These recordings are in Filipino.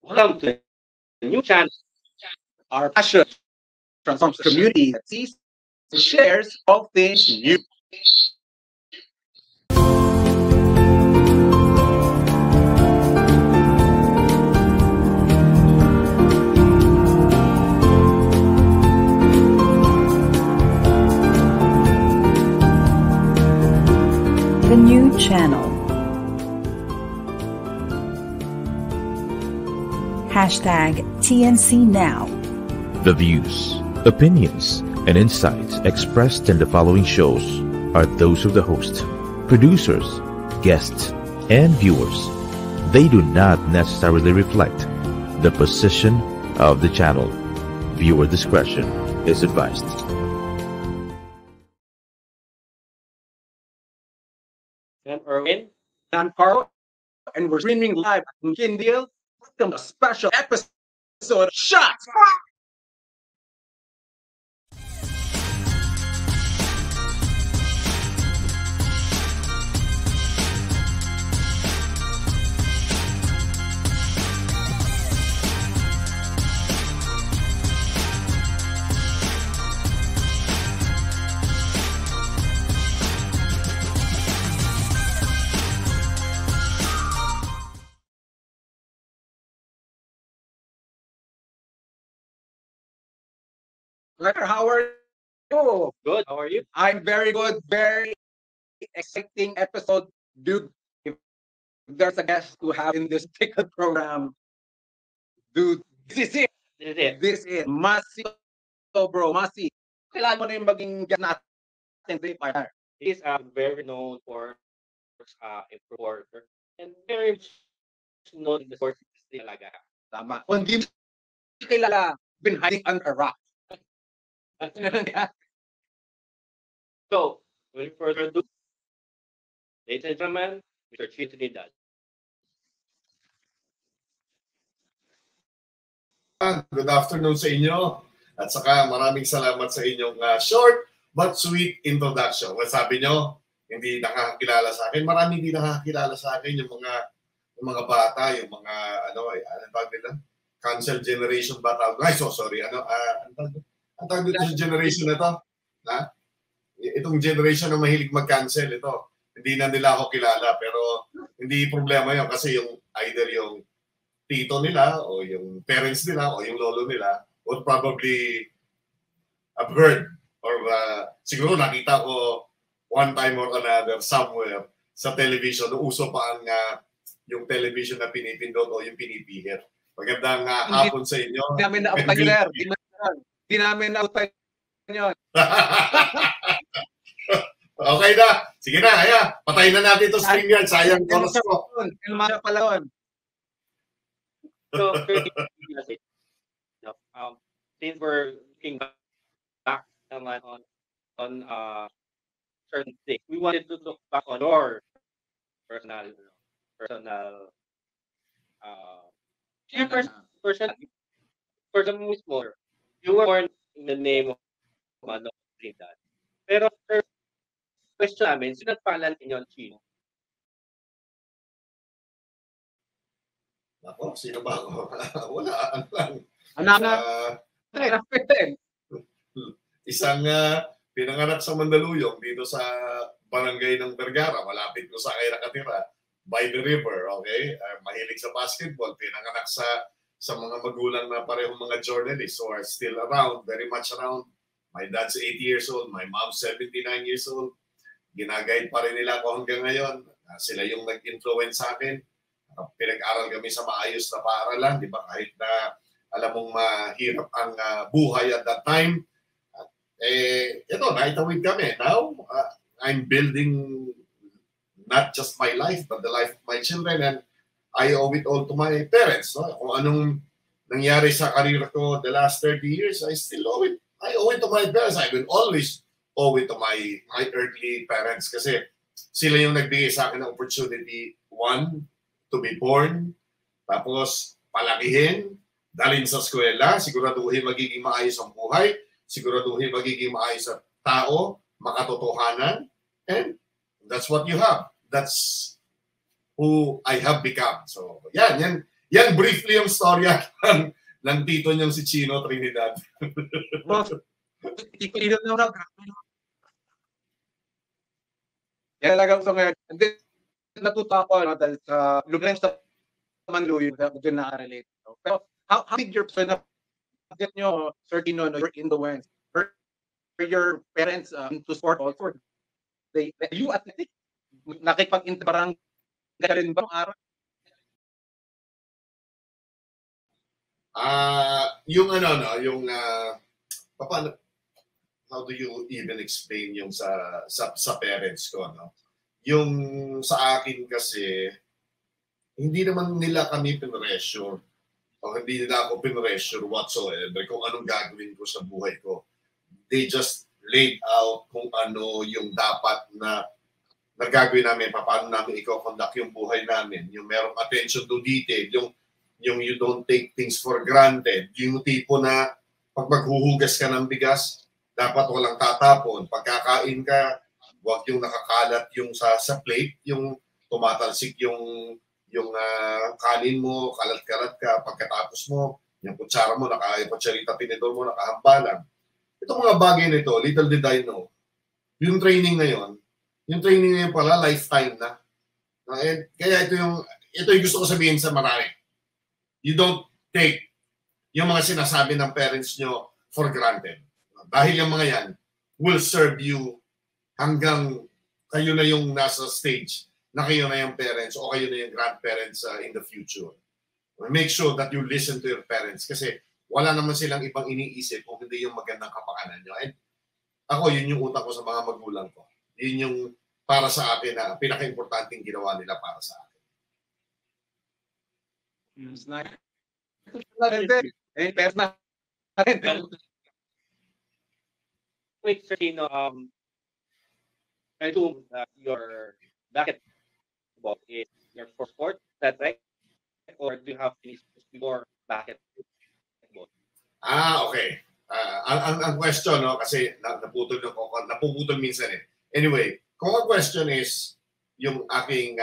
Welcome to a new channel. Our passion transforms the community that sees and shares all things new. The new channel. Hashtag TNC Now. The views, opinions, and insights expressed in the following shows are those of the host, producers, guests, and viewers. They do not necessarily reflect the position of the channel. Viewer discretion is advised. I'm Erwin. I'm Carl, and we're streaming live from Kindle. Welcome to a special episode of Shots. Letter, how are you? Good. How are you? I'm very good. Very exciting episode, dude. If there's a guest to have in this ticket program, dude, this is it. This is it. This is Masi, bro. Masi. Kailangan mo na yung maging guest natin today, partner. He is very known for a reporter and very known in the sports industry talaga. Tama. Kung hindi mo kilala, been hiding under a rock. So, without further ado, ladies and gentlemen, Mr. Chito Nidal. Good afternoon sa inyo. At saka maraming salamat sa inyong short but sweet introduction. Well, sabi nyo, hindi nakakakilala sa akin. Maraming hindi nakakakilala sa akin yung mga bata, yung mga ano tawag nila? Cancel generation ba tawag? Ay, sorry. Ang tawag dito sa generation na to? Ha? Itong generation na mahilig mag-cancel ito. Hindi na nila ako kilala pero hindi problema yun kasi yung either yung tito nila o yung parents nila o yung lolo nila would probably have heard or siguro nakita ko one time or another somewhere sa television. Uso pa ang yung television na pinipindot o yung pinipihit. Magandang hapon sa inyo. Hindi namin nautan yun, Hindi namin nautan yun. Okay na. Sige na, kaya. Patayin na natin ito stream yan. Sayang oras ko. Ilmaya pala yun. So, since we're looking back naman on certain things, we wanted to look back on your personal person mismo. You were born in the name of Trinidad. Pero question namin, sino pangalan ninyo, Chino? Ako, sino ba ako? Wala. Isang pinanganak sa Mandaluyong dito sa barangay ng Vergara, malapit ko sa kay nakatira, by the river, okay? Mahilig sa basketball, pinanganak sa mga magulang na parehong mga journalists who are still around, very much around. My dad's 80 years old, my mom's 79 years old. Ginagayad pa rin nila ako hanggang ngayon. Sila yung nag-influence sa akin. Pinag-aral kami sa maayos na paaralan, di ba? Kahit na alam mong mahirap ang buhay at that time. Ito, naitawid kami. Now, I'm building not just my life, but the life of my children. And I owe it all to my parents. No? Kung anong nangyari sa karir ko the last 30 years, I still owe it. I owe it to my parents. I will always owe it to my earthly parents kasi sila yung nagbigay sa akin ng opportunity, one, to be born, tapos palakihin, dalhin sa eskwela, siguraduhin magiging maayos ang buhay, siguraduhin magiging maayos ang tao, makatotohanan, and that's what you have. That's who I have become. So, yan Yan, briefly yung storya ng tito niyang si Chino Trinidad. Yan talaga gusto ngayon. And then, natuto ako dahil sa lumayan sa Mandaluyong, medyo nakarelate. Pero how did your get nyo, Sir Tino, your influence? Were your parents into sport also? You athletic? Nakipag-interbarang ka rin ba ng araw? Yung paano, how do you even explain yung sa parents ko, no? Yung sa akin kasi, hindi naman nila kami pinressure o hindi nila ako pinressure whatsoever kung anong gagawin ko sa buhay ko. They just laid out kung ano yung dapat na gagawin namin, paano namin i-conduct yung buhay namin, yung merong attention to detail, yung you don't take things for granted, yung tipo na pag maghuhugas ka ng bigas, dapat walang tatapon. Pagkakain ka, huwag yung nakakalat yung sa plate, yung tumatalsik yung kanin mo, kalat-kalat ka, pagkatapos mo, yung kutsara mo, kutsarita tinidor mo, nakahampalan. Itong mga bagay nito, little did I know, yung training ngayon pala, lifetime na. And kaya ito yung gusto ko sabihin sa marami. You don't take yung mga sinasabi ng parents nyo for granted. Dahil yung mga yan will serve you hanggang kayo na yung nasa stage na kayo na yung parents o kayo na yung grandparents in the future. Make sure that you listen to your parents kasi wala naman silang ibang iniisip kung hindi yung magandang kapakanan nyo. And ako, yun yung utak ko sa mga magulang ko. Yun yung para sa akin na pinaka-importanting ginawa nila para sa akin. It's nice. Wait, Sir Tino, I assume your basketball is your for sport, is that right? Or do you have any more basketball? Okay. Ang question, no, kasi napuputol minsan eh. Anyway, kung ang question is yung aking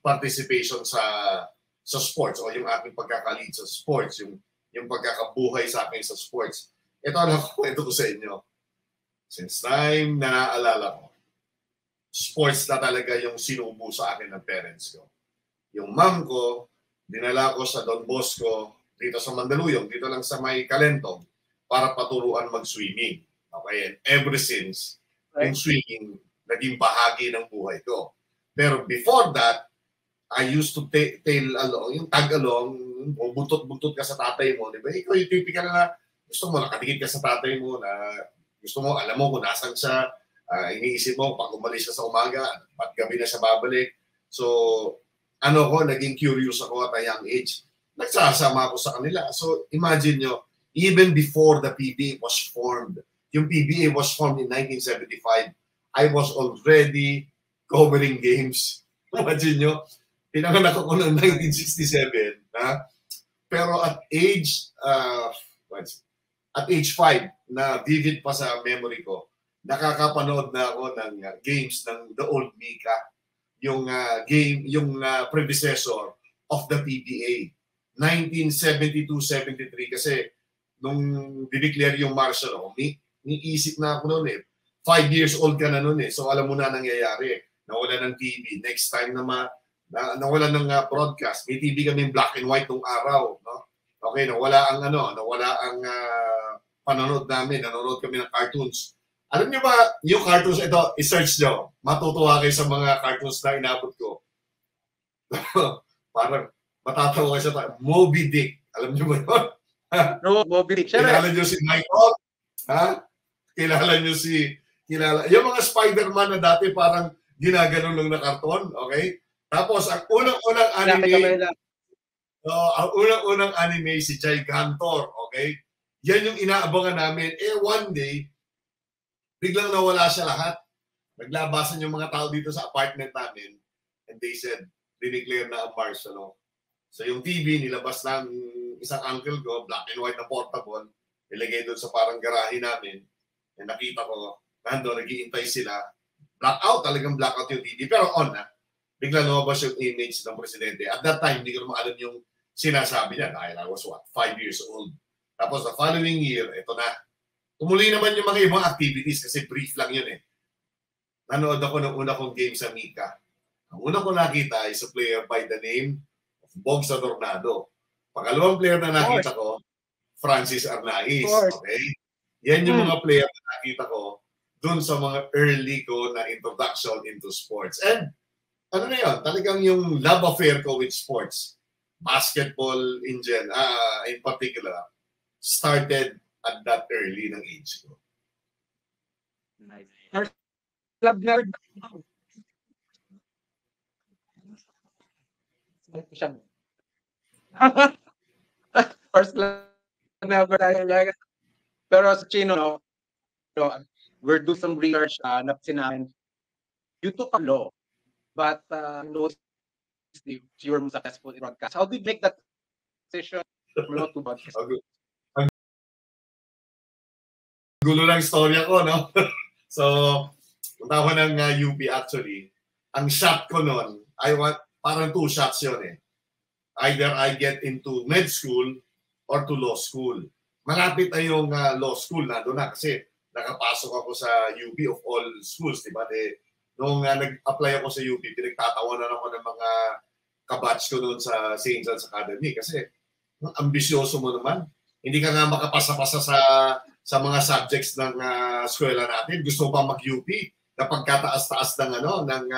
participation sa sports o yung aking pagkaka-lead sa sports, yung pagkakabuhay sa akin sa sports, ito ko sa inyo. Since time na naalala ko, sports na talaga yung sinubo sa akin ng parents ko. Yung mom ko, dinala ko sa Don Bosco, dito sa Mandaluyong, dito lang sa may Kalentong, para paturuan mag-swimming. Okay? And ever since, yung swimming, naging bahagi ng buhay ko. Pero before that, I used to tail along, yung tag-along, buntot-buntot ka sa tatay mo, di ba? Ikaw yung typical na gusto mo, nakadikit ka sa tatay mo, na gusto mo, alam mo kung nasan siya, iniisip mo, pag umalis siya sa umaga, at gabi na siya babalik. So, naging curious ako at a young age. Nagsasama ako sa kanila. So, imagine nyo, even before the PBA was formed, yung PBA was formed in 1975, I was already covering games. Imagine nyo, pinanganak ako noong 1967, ha? Pero at age 5, na vivid pa sa memory ko, nakakapanood na ako ng games ng The Old Mika, yung predecessor of the PBA. 1972-73 kasi nung dineclare yung martial law, niisip na ako noon eh. 5 years old ka na noon eh. So alam mo na nangyayari. Nawala ng TV. Next time na nawala ng broadcast. May TV kami black and white nung araw, no? Okay, nawala ang panonood namin. Nanonood kami ng cartoons. Alam niyo ba, yung cartoons, ito, i-search nyo. Matutuwa kayo sa mga cartoons na inabot ko. Parang matatawa kayo sa Moby Dick. Alam niyo ba yun? No, Moby Dick. Kilala niyo si Michael? Ha? Kilala niyo yung mga Spider-Man na dati parang ginaganon lang na karton, okay? Tapos ang unang-unang anime, si Gigantor, okay? Yan yung inaabangan namin. One day, biglang nawala siya lahat. Naglabasan yung mga tao dito sa apartment namin and they said, dineclare na ang martial law. So yung TV, nilabas ng isang uncle ko, black and white na portable, nilagay doon sa parang garahe namin. And nakita ko, nandun, nag-iintay sila. Blackout, talagang blackout yung TV. Pero on na. Bigla lumabas yung image ng presidente. At that time, hindi ko naman alam sinasabi niya dahil I was 5 years old. Tapos the following year, ito na. Tumuloy naman yung mga ibang activities kasi brief lang yun eh. Nanood ako ng una kong game sa Mika. Ang una ko nakita is a player by the name of Bogs Adornado. Pangalawang player na nakita ko, Francis Arnaiz. Okay? Yan yung mga player na nakita ko dun sa mga early ko na introduction into sports. And ano na yun, talagang yung love affair ko with sports, basketball in particular, started at that early ng age ko. Nice. Club nerd. First club never tayo. Pero sa Chino, no, we're do some research na sinamin. You took a law, but you were successful in broadcast. How did you make that decision to broadcast? Ang gulo lang istorya ko, no? So, punta ko ng UP actually. Ang shot ko noon, parang 2 shots yun eh. Either I get into med school or to law school. Malapit na yung law school na doon na kasi nakapasok ako sa UP of all schools, di ba? Nung nag-apply ako sa UP, pinagtatawanan ako ng mga kabatch ko noon sa St. John's Academy kasi ambisyoso mo naman. Hindi ka nga makapasa-pasa sa mga subjects ng eskwela natin. Gusto pa mag-UP na pagkataas-taas ng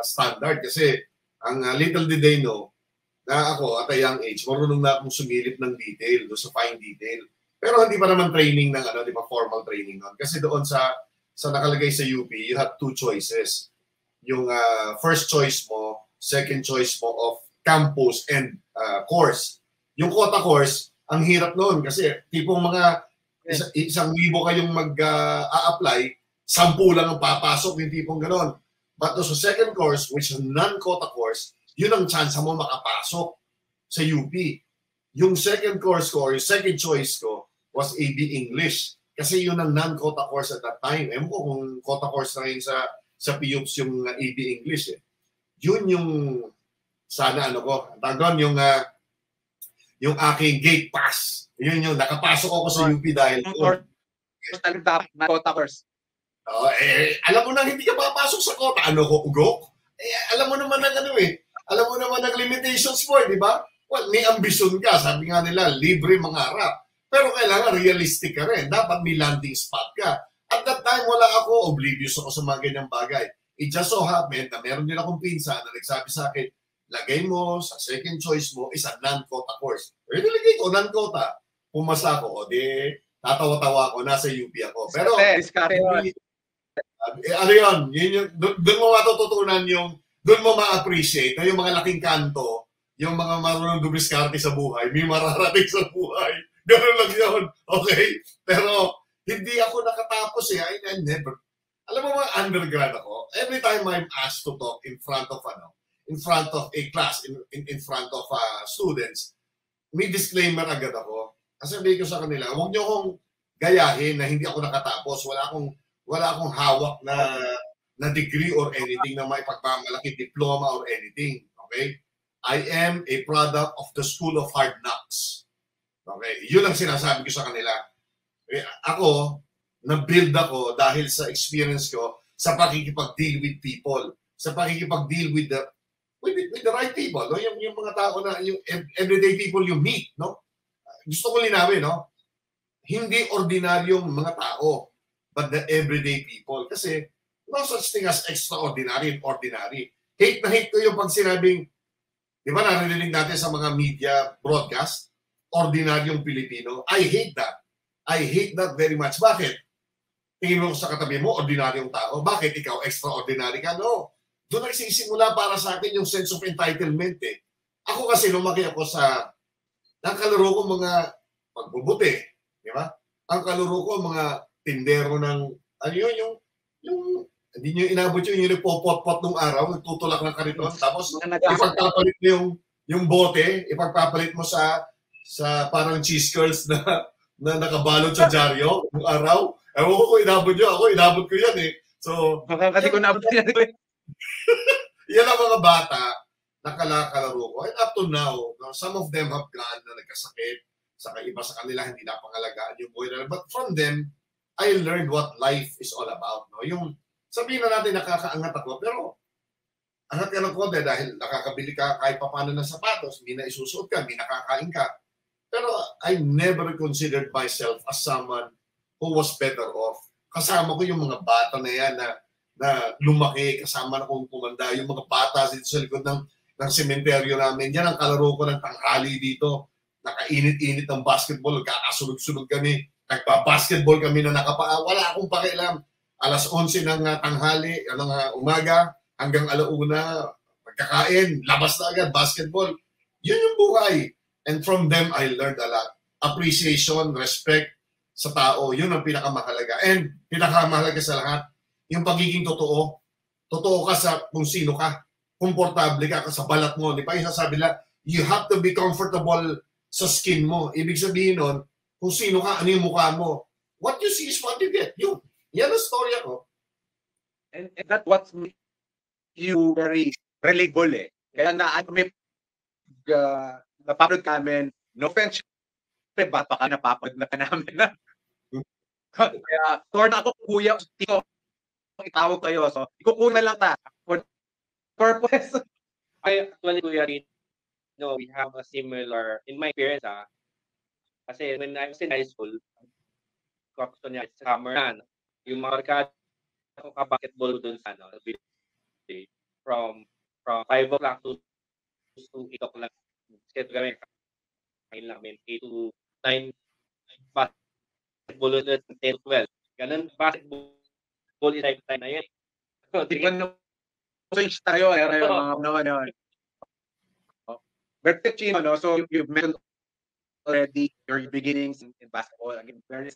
standard kasi ang little did they know na ako at a young age, marunong na akong sumilip ng detail, sa fine detail. Pero hindi pa naman training ng di ba, formal training nun. Kasi doon sa nakalagay sa UP, you have 2 choices. Yung first choice mo, second choice mo of campus and course. Yung quota course, ang hirap noon kasi tipong mga 1,000 kayong mag-a-apply, 10 lang ang papasok, yung tipong ganon. But sa second course, which is non-quota course, yun ang chance mo makapasok sa UP. Yung second course ko or yung second choice ko was AB English. Kasi yun ang non-quota course at that time. Ewan ko kung quota course na rin sa PUPS yung AB English eh. Yun yung sana yung aking gate pass. Yun yung nakapasok ako sa UP dahil quota course. Alam mo na hindi ka papasok sa quota. Ano ko, ugok? Alam mo naman alam mo naman ang limitations mo, di ba? Well, may ambisyon ka. Sabi nga nila, libre mangarap. Pero kailangan realistic ka rin. Dapat may landing spot ka. At that time, wala ako. Oblivious ako sa mga ganyang bagay. It just so happened na meron din akong pinsan na nagsabi sa akin, lagay mo sa second choice mo is a non-quota course. Pero nilagay ko, non-quota. Pumasa ako, tatawa-tawa ako, nasa UP ako. Pero, doon mo matututunan doon mo ma-appreciate na yung mga laking kanto, yung mga marunong dumiskarte sa buhay, may mararating sa buhay. Ganoon lang yun. Okay? Pero, hindi ako nakatapos eh. I never. Alam mo mga undergrad ako, every time I'm asked to talk in front of a class, in front of students, may disclaimer agad ako. Kasi sabi ko sa kanila, huwag niyo akong gayahin na hindi ako nakatapos. Wala akong hawak na degree or anything na maipagmamalaki, diploma or anything. Okay? I am a product of the School of Hard Knocks. Okay? Yun ang sinasabi ko sa kanila. Ako, na-build ako dahil sa experience ko sa pakikipag-deal with people, sa pakikipag-deal with the right people, no? Yung mga tao na, yung everyday people you meet, no? Gusto ko linawin, no? Hindi ordinaryong mga tao, but the everyday people. Kasi, no such thing as extraordinary and ordinary. Hate na hate ko yung pag sinabing, di ba narinig natin sa mga media broadcast, ordinaryong Pilipino. I hate that. I hate that very much. Bakit? Tingin mo sa katabi mo, ordinaryong tao. Bakit ikaw extraordinary ka? No. Doon nagsisimula para sa akin yung sense of entitlement eh. Ako kasi lumaki ako sa, nakalaro ko mga pagbubuti. Di ba? Ang kalaro ko mga tindero ng, yung hindi nyo inabot yung nagpopot-pot nung araw, nagtutulak ng kariton, tapos ipagpapalit mo yung bote, ipagpapalit mo sa parang cheese curls na nakabalot sa dyaryo nung araw. Ewan ko kung inabot ko yan eh. So, kasi kung nabot yan. Yan ang mga bata nakalaro ko. And up to now, some of them have gone na nagkasakit, saka iba sa kanila hindi napangalagaan yung buhay nila. But from them, I learned what life is all about. No? Yung sabihin na natin nakakaangat ako, pero angat ka ng konti dahil nakakabili ka kahit paano ng sapatos, may na isusuot ka, may nakakain ka. Pero I never considered myself as someone who was better off. Kasama ko yung mga bata na yan na lumaki, kasama na kong kumanda, yung mga bata dito sa likod ng sementeryo namin. Yan ang kalaro ko ng tanghali dito. Nakainit-init ng basketball, kakasunod-sunod kami. Nagpa-basketball kami na nakapaa. Wala akong pakialam. Alas 11 ng tanghali, umaga, hanggang alauna, magkakain, labas na agad, basketball. Yun yung buhay. And from them, I learned a lot. Appreciation, respect sa tao, yun ang pinakamahalaga. And pinakamahalaga sa lahat, yung pagiging totoo. Totoo ka sa kung sino ka. Komportable ka sa balat mo. Di ba yung sasabi nila, you have to be comfortable sa skin mo. Ibig sabihin nun, kung sino ka, ano yung mukha mo. What you see is what you get. Yun. Yan ang story ako. And that's what makes you very relatable eh. Kaya napapanood namin, no offense, bata ka, napapanood na namin na. Kaya, torn ako, kuya, tito, itawag kayo. So, ikukuna lang ta. For purpose. I actually, Kuya Rin, we have a similar, in my experience, kasi when I was in high school, gusto niya sa summer na, yung mga barkada ko ka-basketball dun sa, from 5 o'clock to 8 o'clock. Kasi ito kami, kain lang, 8 to 9, basketball ulit, 10 to 12. Ganun, basketball is time na yun. Di ba na switch tayo, But Chino, no? So you've mentioned already your beginnings in basketball. Again, very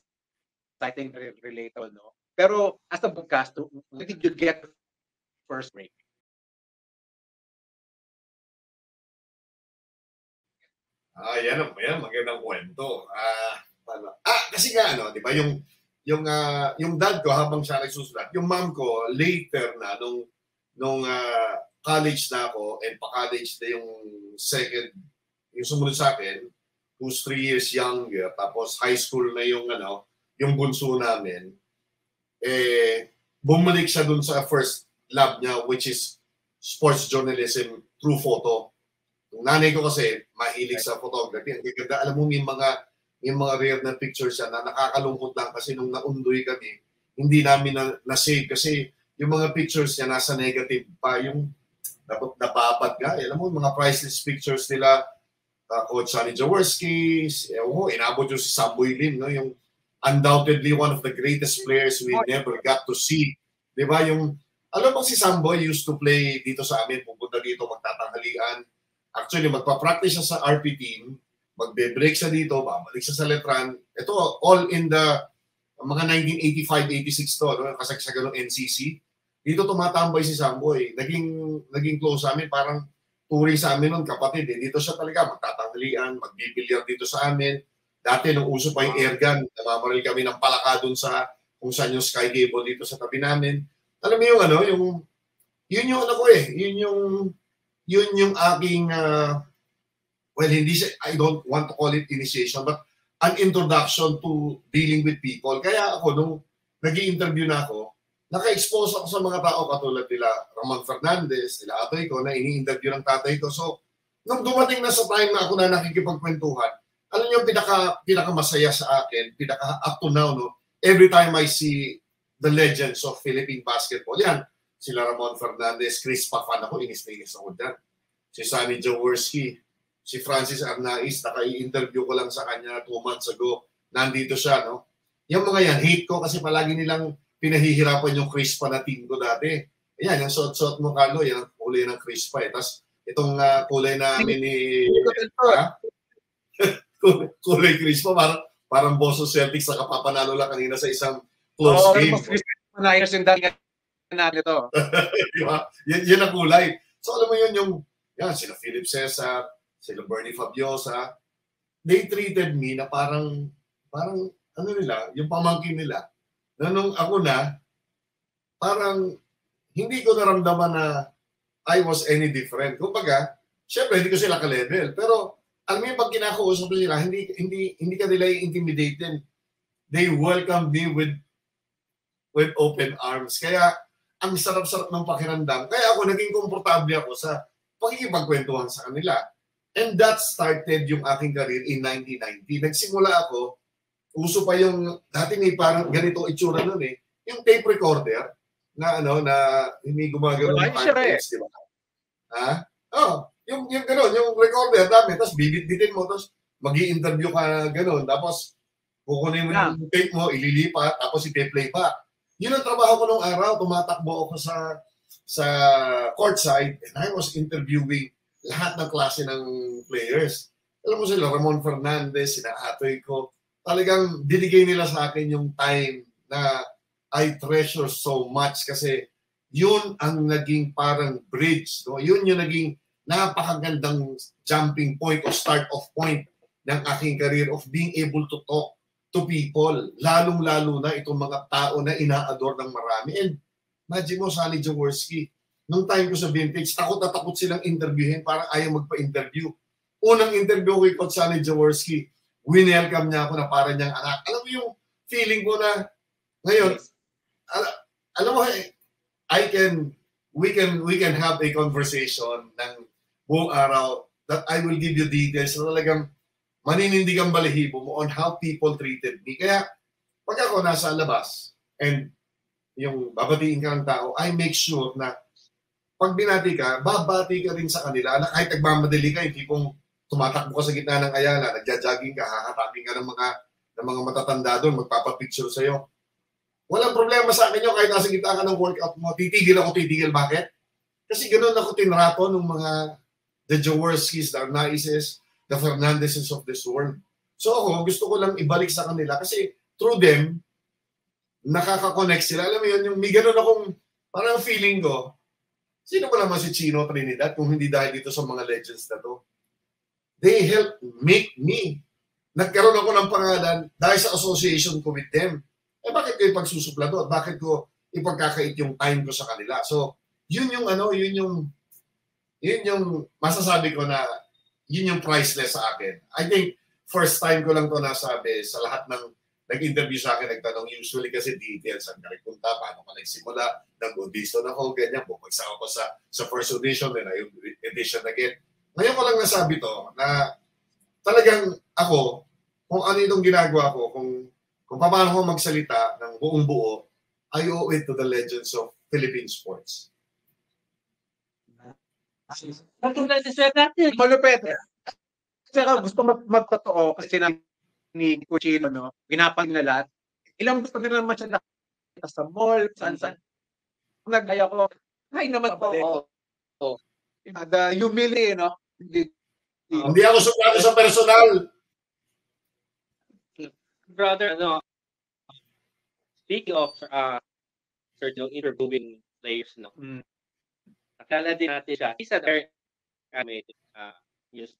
exciting, very relatable, no? Pero as a broadcaster, when did you get the first break? Yan magandang kwento. Kasi nga, di ba, yung dad ko habang siya nagsusulat, yung mom ko, later na, nung college na ako, and pa-college na yung second, yung sumunod sa akin, who's 3 years younger, tapos high school na yung bunso namin, bumalik siya dun sa first love niya, which is sports journalism through photo. Yung nanay ko kasi, mahilig sa photography. Ang ganda, alam mo, may mga rare na pictures siya na nakakalungkot lang kasi nung naundoy kami, hindi namin na-save kasi yung mga pictures niya nasa negative pa, yung napapad ka. Alam mo, mga priceless pictures nila, Coach Sonny Jaworski, inabot yung si Samboy Lim, no? Yung undoubtedly one of the greatest players we never got to see. Di ba? Alam mo, si Samboy used to play dito sa amin, pupunta dito, magtatanghalian. Actually, magpa-practice siya sa RP team, magbe-break siya dito, babalik siya sa Letran. Ito, all in the mga 1985-86 to, no? Kasagsagan ng NCC. Dito tumatambay si Samboy. Naging close sa amin, parang turing sa amin nun, kapatid. Dito siya talaga, magtatanghalian, magbibilyar dito sa amin. Dati, nung uso pa yung airgun, namamaril kami ng palaka dun sa kung saan yung sky cable dito sa tabi namin. Alam mo yun yung ano ko yun yung aking, well, I don't want to call it initiation, but an introduction to dealing with people. Kaya ako, nung nag-i-interview na ako, naka-expose ako sa mga tao katulad nila Ramon Fernandez, nila atoy ko, na ini-interview ng tatay ko. So, nung dumating na sa time na ako na nakikipagkwentuhan, alam niyo, pinaka-masaya sa akin, up to now, no, every time I see the legends of Philippine basketball, yan, sila Ramon Fernandez, Chris Pafan ako, inis ako dyan. Si Sonny Jaworski, si Francis Arnaiz, naka-i-interview ko lang sa kanya 2 months ago. Nandito siya, no? Yung mga yan, hate ko kasi palagi nilang pinahihirapan yung Crispa na team ko dati. Ayan, yung suot-suot mo, Carlo, yan ang kulay ng Crispa. Tapos itong kulay namin ni... kulay Crispa, parang Boston Celtics na kapapanalo lang kanina sa isang close game. Niners yung dati natin ito. Diba? Yan ang kulay. So alam mo yun, sila Philip Cesar, sila Bernie Fabiosa, they treated me na parang ano nila, yung pamangkin nila, na nung ako na, parang hindi ko naramdaman na I was any different. Kumbaga, Siyempre, hindi ko sila ka-level. Pero, alam mo yung pag kinakausap nila, hindi ka nila i-intimidate. They welcome me with open arms. Kaya, ang sarap-sarap ng pakiramdam. Kaya ako, naging komportable ako sa pakikipagkwentuhan sa kanila. And that started yung aking career in 1990. Nagsimula ako, uso pa yung, dati may parang ganito itsura nun eh, yung tape recorder na hindi gumagano ng context, di ba? Ha? Oh, yung gano'n, yung recorder dami, tapos bibit-bitin mo, tapos mag-i-interview ka gano'n, tapos kukunin mo yung tape mo, ililipat, tapos i-play back. Yun ang trabaho ko nung araw, tumatakbo ako sa courtside, and I was interviewing lahat ng klase ng players. Alam mo sila, Ramon Fernandez, sina Atoy ko, talagang dinigay nila sa akin yung time na I treasure so much kasi yun ang naging parang bridge. No? Yun yung naging napakagandang jumping point o start-off point ng aking career of being able to talk to people. Lalong-lalo na itong mga tao na ina-adore ng marami. And imagine mo, Sonny Jaworski, nung time ko sa Vintage, takot na takot silang interviewin, parang ayaw magpa-interview. Unang interview ko kay Sonny Jaworski, winelcome niya ako na para niyang anak. Alam mo yung feeling ko na ngayon, alam mo, we can have a conversation ng buong araw that I will give you details na talagang maninindigang balahibo mo on how people treated me. Kaya pag ako nasa labas and yung babatiin ka ng tao, I make sure na pag binati ka, babati ka rin sa kanila na kahit nagmamadali ka, yung tipong tumatakbo ka sa gitna ng Ayala, nagja-jogging ka, hahatakin ka ng mga matatanda doon, magpapapicture sa'yo. Walang problema sa akin yun, kahit nasa gitna ka ng workout mo, titigil. Bakit? Kasi ganoon ako tinrato ng mga the Jaworskis, the Arnaises, the Fernandezes of this world. So ako, gusto ko lang ibalik sa kanila kasi through them, nakaka-connect sila. Alam mo yun, yung may ganoon akong parang feeling ko, sino ba naman si Chino Trinidad kung hindi dahil dito sa mga legends na to? They helped make me. Nagkaroon ako ng pangalan dahil sa association ko with them. Eh bakit ko ipagsusuplado? Bakit ko ipagkakait yung time ko sa kanila? So, yun yung masasabi ko na yun yung priceless sa akin. I think first time ko lang to nasabi sa lahat ng nag-interview sa akin, nagtanong usually kasi details, saan ka nagpunta, paano ka nagsimula, nag-audition ako, ganyan, bumagsak ako sa first audition, then I audition again. Ngayon ko lang nasabi to na talagang ako, kung ano itong ginagawa ko, kung paano ko magsalita ng buong buo, I owe it to the legends of Philippine sports. Malupet. Saka gusto magtotoo kasi ni Cuchino, no? Ginapang na lahat. Ilang gusto nila naman siya nakita sa mall, saan. Nagaya ko, ay naman po. The humility, no? Hindi ako suplado sa personal. Brother, speaking of interviewing players, nakala din natin siya. He's a very animated user.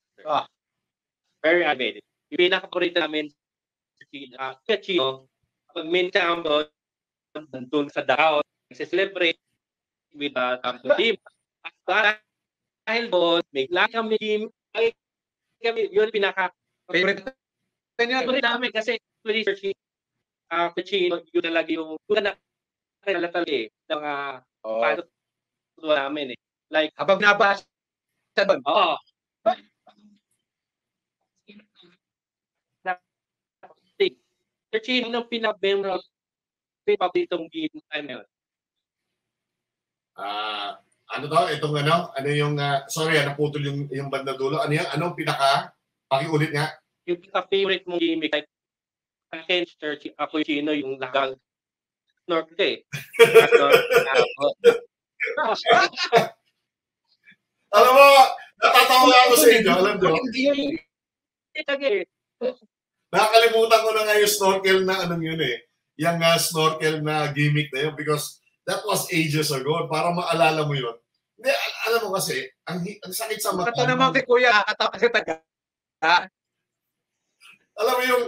Very animated. Yung pinaka-paborito namin si Chino, pag may champion, nandun sa Davao, nagse-celebrate with the team. Dahil doon, may lang kami team, yun pinaka-favorite namin kasi Chino, yun talaga yung nakalala ng paano namin eh. Like, habang nabasa doon. Oo. Chino, nung pinabemro paboritong game time yun? Sorry, naputol yung banda dulo. Ano yan? Anong pakiulit nga? Yung pinaka-favorite mong gimmick, like, akin, ako Chino, yung lagang snorkel eh. Alam mo, natatawa ako sa inyo. Alam mo? Nakakalimutan ko na nga yung snorkel na yun eh. Yung snorkel na gimmick na yun because that was ages ago. Para maalala mo yun. Hindi, alam mo kasi, ang sakit sa mata. Kata naman kay Kuya, kata kasi taga. Alam mo yung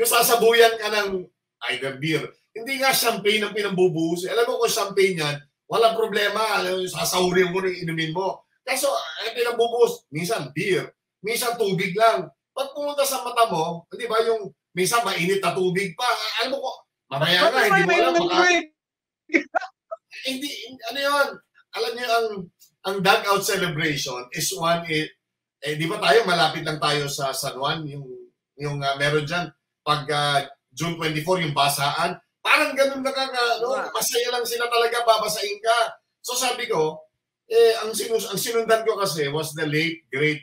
sasabuyan ka ng either beer. Hindi nga champagne ang pinambubuhos. Alam mo kung champagne yan, walang problema. Alam mo, sasahurin mo na inumin mo. Kaso, pinagbubuhos, minsan beer, minsan tubig lang. Pag pumunta sa mata mo, di ba yung minsan mainit na tubig pa. Alam mo ko, mamaya nga, hindi mo alam. Hindi, ano yun? Alam niyo, ang dugout celebration is one, di ba tayo, malapit lang tayo sa San Juan, yung meron dyan, pag June 24, yung basaan, parang ganun masaya lang sila talaga, babasain ka. So sabi ko, ang sinundan ko kasi was the late, great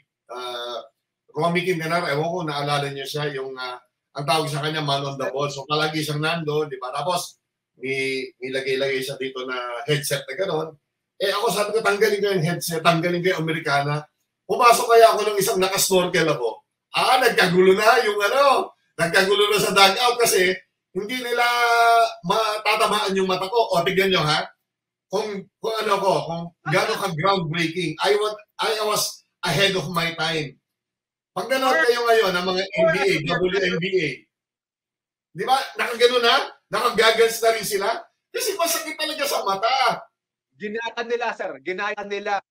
Romy Quintanar. Ewan ko, naalala niyo siya, yung ang tawag sa kanya, man on the ball. So palagi siyang nando, di ba? Tapos, nilagay-lagay siya dito na headset na gano'n. Ako sabi ko, tanggalin ko yung headset, tanggalin ko yung Americana. Pumasok kaya ako ng isang nakasnorkel ako. Nagkagulo na yung nagkagulo na sa dugout kasi hindi nila matatamaan yung mata ko. O, tignan nyo ha, kung gano'n ka groundbreaking. I was ahead of my time. Pag nanood kayo ngayon ng mga NBA, WNBA, di ba, nakagano na? Nakagagans na rin sila? Kasi masakit talaga sa mata. Ginatan nila, sir. Ginatan nila.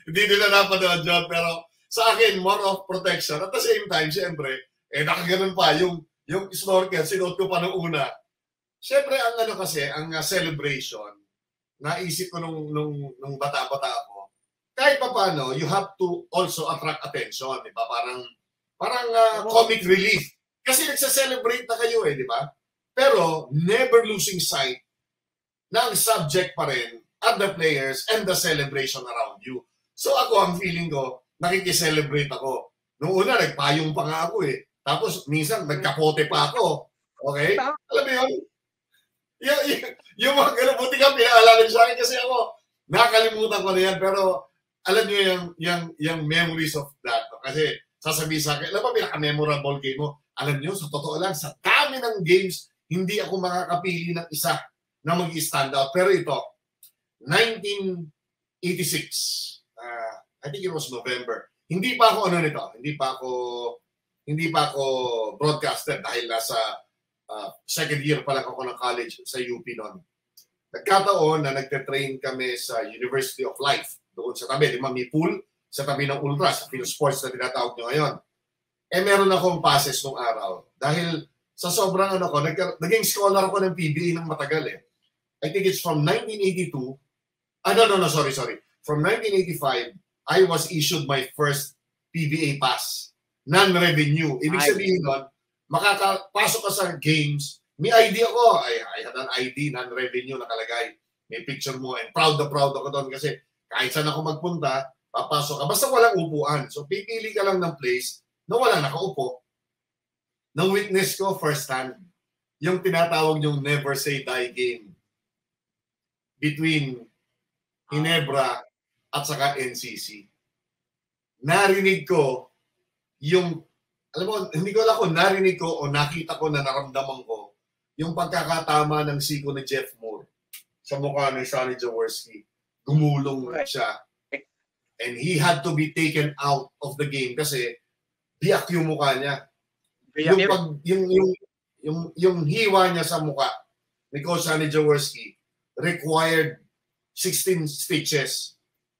Hindi nila napanood yun, pero sa akin, more of protection. At the same time, siyempre, nakaganon pa yung snorkel, sinuot ko pa nung una. Siyempre, ang celebration, naisip ko nung bata-bata ako, kahit pa paano, you have to also attract attention, di ba? Parang comic relief. Kasi nagsa-celebrate na kayo di ba? Pero never losing sight na ang subject pa rin are the players and the celebration around you. So ako, ang feeling ko, nakikiselebrate ako. Nung una, nagpayong pa nga ako Tapos minsan, nagkapote pa ako. Okay? Alam mo yun? Yung mga ganun, buti ka pinaalala sa akin kasi ako, nakakalimutan ko na yan, pero alam niyo yung memories of that. Kasi sasabihin sa akin, alam ba pinaka-memorable game mo? Alam niyo, sa totoo lang, sa dami ng games, hindi ako makakapili ng isa na mag-stand out. Pero ito, 1986, I think it was November. Hindi pa ako hindi pa ako broadcaster dahil nasa second year pa lang ako ng college sa UP noon. Nagkataon na nagte-train kami sa University of Life doon sa tabi, may pool sa tabi ng Ultra, sa Phil Sports na tinatawag nyo ngayon. Meron akong passes nung araw. Dahil sa sobrang naging scholar ako ng PBA ng matagal I think it's from 1982. Sorry. From 1985, I was issued my first PBA pass. Non-revenue. Ibig sabihin nun, makakapasok ka sa games, may ID ako. I had an ID, non-revenue nakalagay. May picture mo. And proud ako doon kasi kahit saan ako magpunta, papasok ka. Basta walang upuan. So, pipili ka lang ng place na walang nakaupo. Nang witness ko first hand, yung tinatawag yung never say die game between Ginebra at saka NCC. Narinig ko yung, alam mo, hindi ko alam kung narinig ko o nakita ko na naramdaman ko yung pagkakatama ng siko ni Jeff Moore sa mukha ni Sonny Jaworski. Gumulong siya. And he had to be taken out of the game kasi biyak yung mukha niya. Yung hiwa niya sa mukha ni Coach Sonny Jaworski required 16 stitches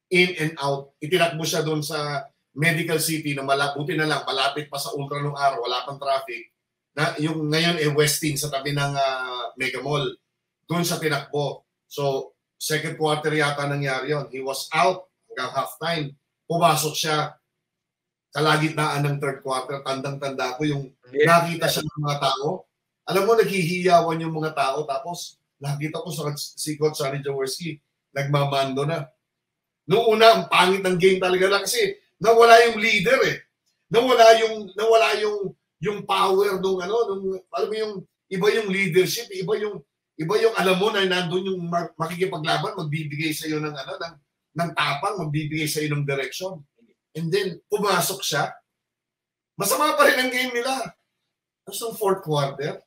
in and out. Itinakbo siya doon sa Medical City na buti na lang, malapit pa sa Ultra nung araw, wala pang traffic. Na, yung ngayon Westin sa tabi ng Mega Mall. Doon siya tinakbo. So, second quarter yata nangyari yun. He was out hanggang halftime. Pumasok siya kalagitnaan ng third quarter. Tandang-tanda ko yung nakita siya ng mga tao. Alam mo, naghihiyawan yung mga tao. Tapos, nakita ko si Coach Sonny Jaworski, nagmamando na. Noong una, ang pangit ng game talaga lang kasi nawala yung leader Nawala yung power nung alam mo yung iba yung leadership, iba yung alam mo na nandoon yung makikipaglaban, magbibigay sa iyo ng tapang, magbibigay sa iyo ng direction. And then pumasok siya. Masama pa rin ang game nila. Tapos yung fourth quarter,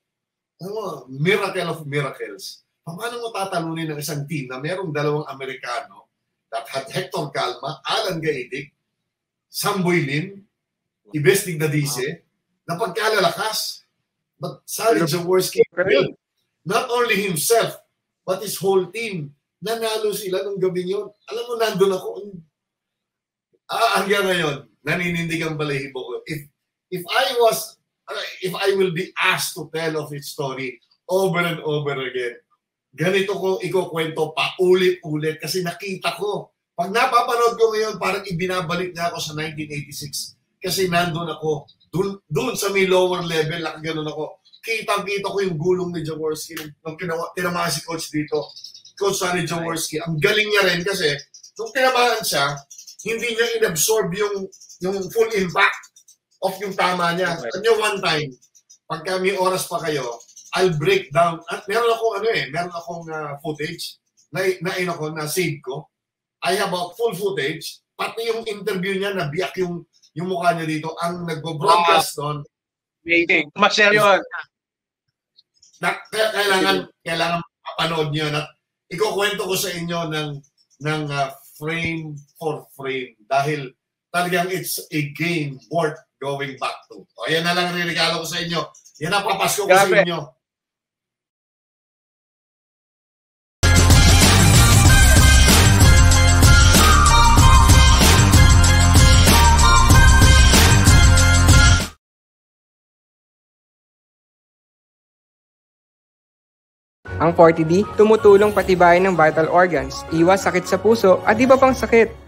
miracle of miracles. Paano mo tatalunin ng isang team na merong dalawang Amerikano that had Hector Calma, Alan Gaedic, Samboy Lim, Ibestig Dadice, na pagkalalakas. But Sonny Jaworski, not only himself, but his whole team, nanalo sila nung gabi yun. Alam mo, nandun ako. Hanggang ngayon, naninindigan balahibo ko. If I will be asked to tell of its story over and over again, ganito ko ikukwento pa ulit-ulit kasi nakita ko. Pag napapanood ko ngayon, parang ibinabalik niya ako sa 1986 kasi nandun ako. Doon sa may lower level, nakaganon ako. Kitang-kita ko yung gulong ni Jaworski nung tinamaan si Coach dito. Coach Sonny Jaworski. Ang galing niya rin kasi nung tinamaan siya, hindi niya inabsorb yung full impact of yung tama niya. At yung one time, pagka may oras pa kayo, I'll break down. At meron akong footage na save ko. I have a full footage. Pati yung interview niya, nabiyak yung mukha niya dito. Ang nagbo-broadcast doon. Amazing. Ma-share yun. Kailangan mapanood niyo. Ikukwento ko sa inyo ng frame for frame dahil talagang it's a game worth going back to. O, yan na lang rinigalo ko sa inyo. Yan ang papasko ko sa inyo. Ang 40D, tumutulong patibayin ng vital organs, iwas sakit sa puso at iba pang sakit.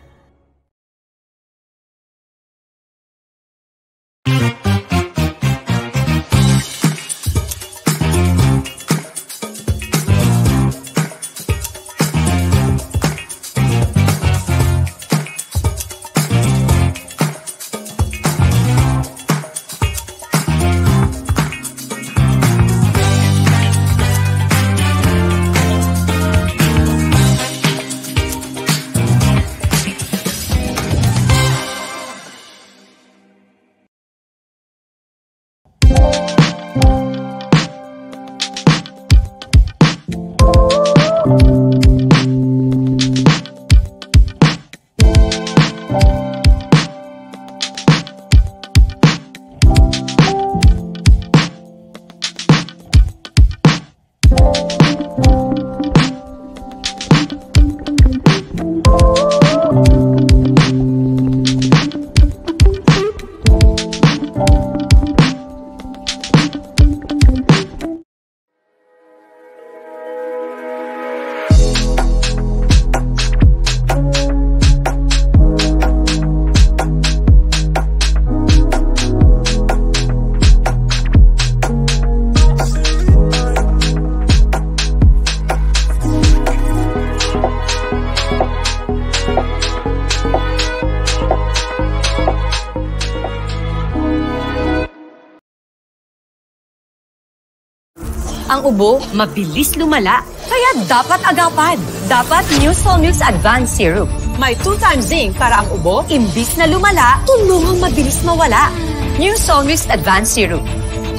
Ang ubo, mabilis lumala, kaya dapat agapan. Dapat New Solmux Advanced Syrup. May 2 times zinc para ang ubo, imbis na lumala, tulungang mabilis mawala. New Solmux Advanced Syrup.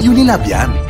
Unilab yan.